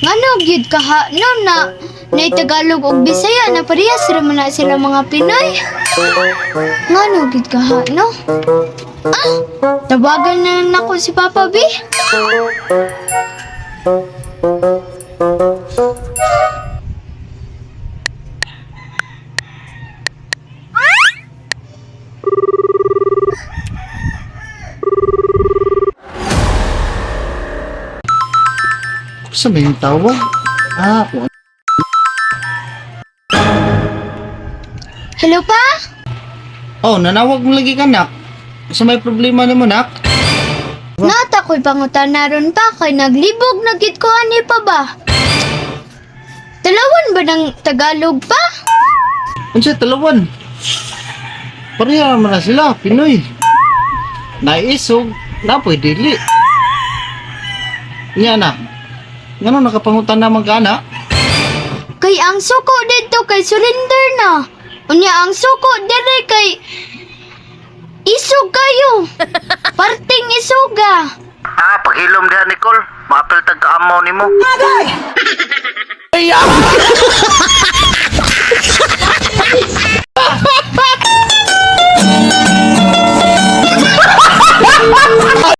Ngano gyud kaha no na Tagalog ug Bisaya na parehas ra man na sila mga Pinoy. Ngano gyud kaha no? Tawagan na nako si Papa B. Sa may tawag? Kung Hello pa? oh, nanawag mo lagi ka, nak. Sa may problema naman, nak. Nata ko'y pangutan na ron pa kay naglibog na gid ko ani pa ba? Dalawan ba ng Tagalog pa? Unsa talawan? Pareha naman na sila, Pinoy. Naisog, napoy dili. Nya na. Ngano nakapangutan naman ka, na? Kay ang suko dito kay surrender na. Unya ang suko dire kay isog kayo. Parting isuga. Paghilom diha Nicole, maapil tag kaamaw nimo. Ay!